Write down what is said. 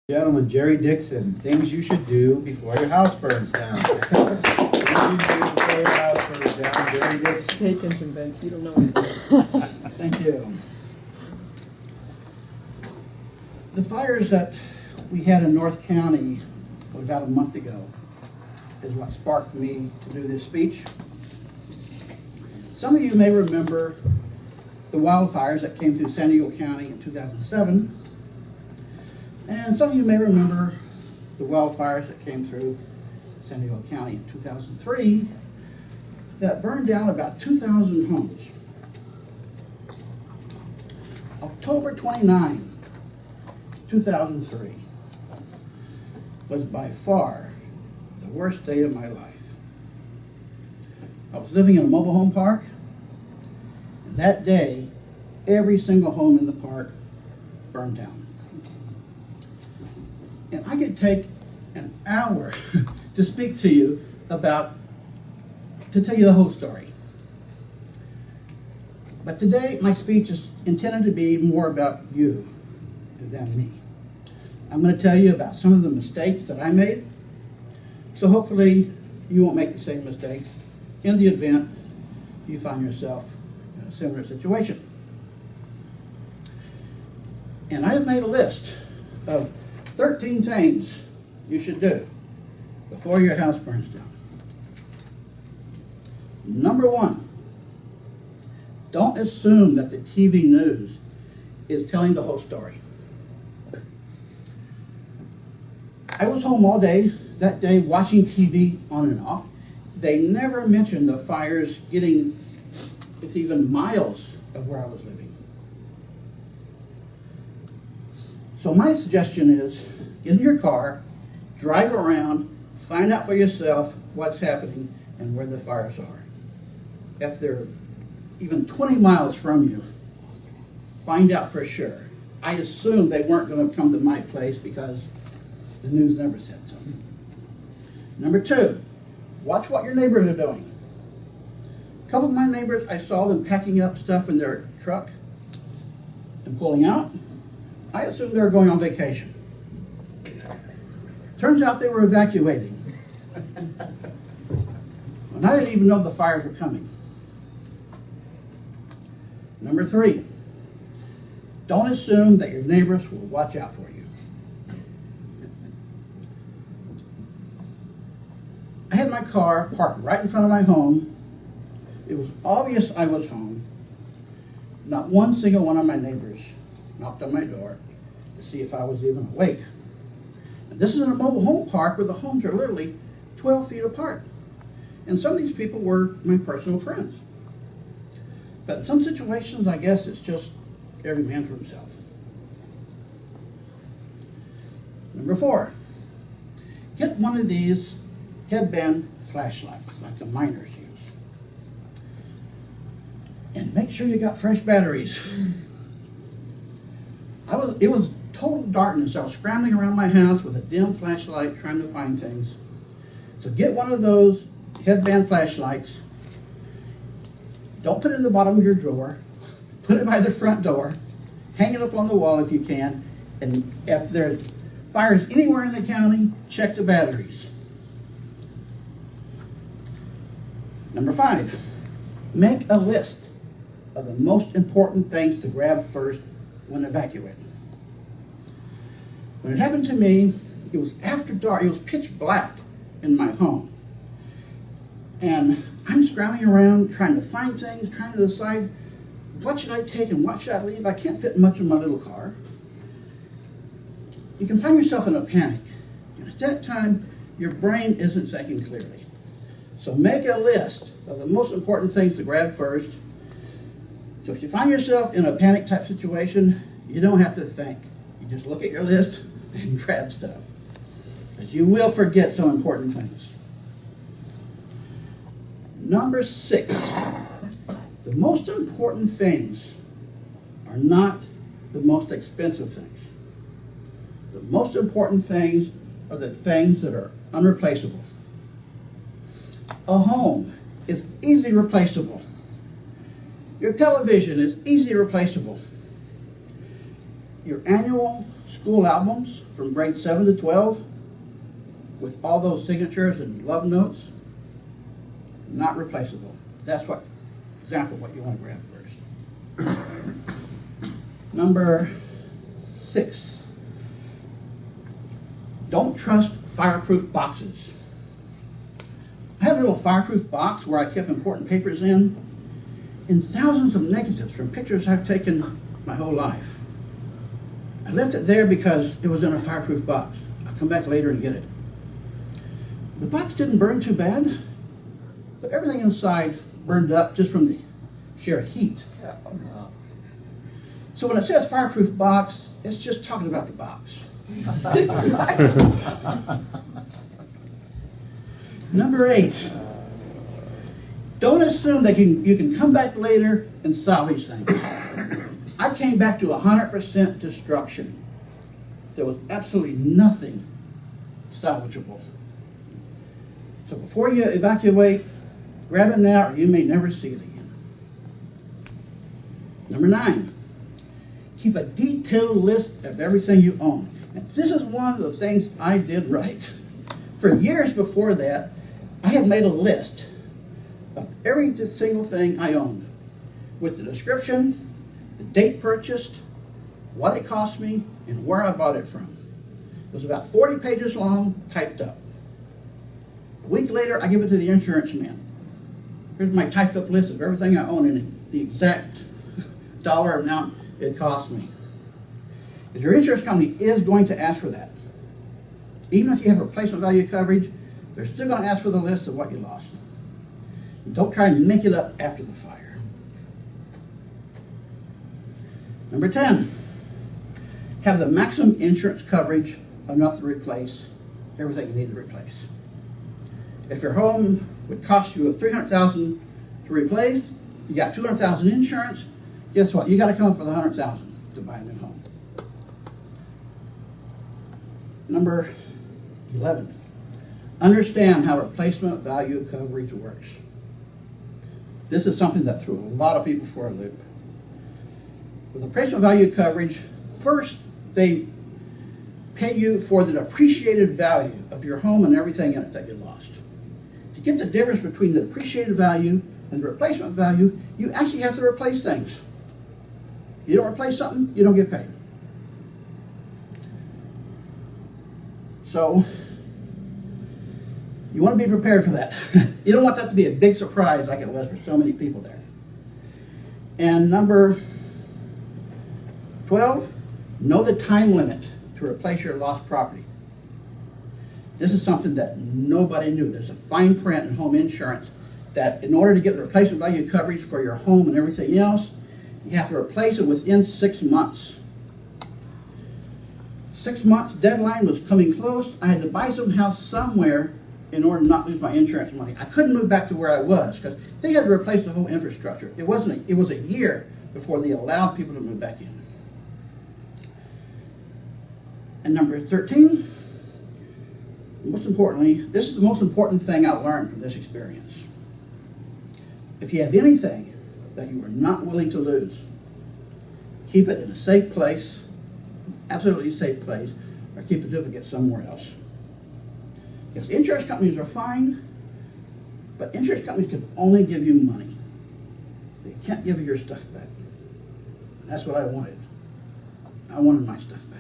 Gentlemen, Jerry Dixon, things you should do before your house burns down. Things you should do before your house burns down, Jerry Dixon. Pay attention, Vince, you don't know anything. Thank you. The fires that we had in North County about a month ago is what sparked me to do this speech. Some of you may remember the wildfires that came through San Diego County in 2007. And some of you may remember the wildfires that came through San Diego County in 2003 that burned down about 2,000 homes. October 29, 2003 was by far the worst day of my life. I was living in a mobile home park, and that day, every single home in the park burned down. And I could take an hour to speak to you to tell you the whole story. But today, my speech is intended to be more about you than me. I'm going to tell you about some of the mistakes that I made, so hopefully you won't make the same mistakes in the event you find yourself in a similar situation. And I have made a list of 13 things you should do before your house burns down. Number one, don't assume that the TV news is telling the whole story. I was home all day that day watching TV on and off. They never mentioned the fires getting even miles of where I was living. So my suggestion is, get in your car, drive around, find out for yourself what's happening and where the fires are. If they're even 20 miles from you, find out for sure. I assumed they weren't going to come to my place because the news never said so. Number two, watch what your neighbors are doing. A couple of my neighbors, I saw them packing up stuff in their truck and pulling out. I assumed they were going on vacation. Turns out they were evacuating. And I didn't even know the fires were coming. Number three, don't assume that your neighbors will watch out for you. I had my car parked right in front of my home. It was obvious I was home. Not one single one of my neighbors knocked on my door to see if I was even awake. And this is in a mobile home park where the homes are literally 12 feet apart. And some of these people were my personal friends. But in some situations, I guess it's just every man for himself. Number four, get one of these headband flashlights like the miners use. And make sure you got fresh batteries. It was total darkness. I was scrambling around my house with a dim flashlight trying to find things. So get one of those headband flashlights. Don't put it in the bottom of your drawer. Put it by the front door. Hang it up on the wall if you can. And if there's fires anywhere in the county, check the batteries. Number five, make a list of the most important things to grab first when evacuating. When it happened to me, it was after dark. It was pitch black in my home. And I'm scrambling around trying to find things, trying to decide what should I take and what should I leave. I can't fit much in my little car. You can find yourself in a panic. And at that time, your brain isn't thinking clearly. So make a list of the most important things to grab first. So if you find yourself in a panic type situation, you don't have to think. You just look at your list and grab stuff. Because you will forget some important things. Number six, the most important things are not the most expensive things. The most important things are the things that are unreplaceable. A home is easily replaceable. Your television is easily replaceable. Your annual school albums from grade 7 to 12 with all those signatures and love notes, not replaceable. That's what example what you want to grab first. Number 6. Don't trust fireproof boxes. I had a little fireproof box where I kept important papers in, and thousands of negatives from pictures I've taken my whole life. I left it there because it was in a fireproof box. I'll come back later and get it. The box didn't burn too bad, but everything inside burned up just from the sheer heat. So when it says fireproof box, it's just talking about the box. Number 8. Don't assume that you can come back later and salvage things. I came back to 100% destruction. There was absolutely nothing salvageable. So before you evacuate, grab it now or you may never see it again. Number 9. Keep a detailed list of everything you own. And this is one of the things I did right. For years before that, I had made a list of every single thing I owned with the description, the date purchased, what it cost me, and where I bought it from. It was about 40 pages long, typed up. A week later, I give it to the insurance man. Here's my typed up list of everything I own and the exact dollar amount it cost me. Because your insurance company is going to ask for that. Even if you have replacement value coverage, they're still going to ask for the list of what you lost. Don't try and make it up after the fire. Number 10, have the maximum insurance coverage enough to replace everything you need to replace. If your home would cost you $300,000 to replace, you got $200,000 insurance, guess what? You got to come up with $100,000 to buy a new home. Number 11, understand how replacement value coverage works. This is something that threw a lot of people for a loop. With replacement value coverage, first they pay you for the depreciated value of your home and everything in it that you lost. To get the difference between the depreciated value and the replacement value, you actually have to replace things. You don't replace something, you don't get paid. So, you want to be prepared for that. You don't want that to be a big surprise like it was for so many people there. And number 12, know the time limit to replace your lost property. This is something that nobody knew. There's a fine print in home insurance that in order to get the replacement value coverage for your home and everything else, you have to replace it within 6 months. 6 months deadline was coming close. I had to buy some house somewhere in order to not lose my insurance money. I couldn't move back to where I was because they had to replace the whole infrastructure. It was a year before they allowed people to move back in. And number 13, most importantly, this is the most important thing I learned from this experience. If you have anything that you are not willing to lose, keep it in a safe place, absolutely safe place, or keep a duplicate somewhere else. Because insurance companies are fine, but insurance companies can only give you money. They can't give you your stuff back. And that's what I wanted. I wanted my stuff back.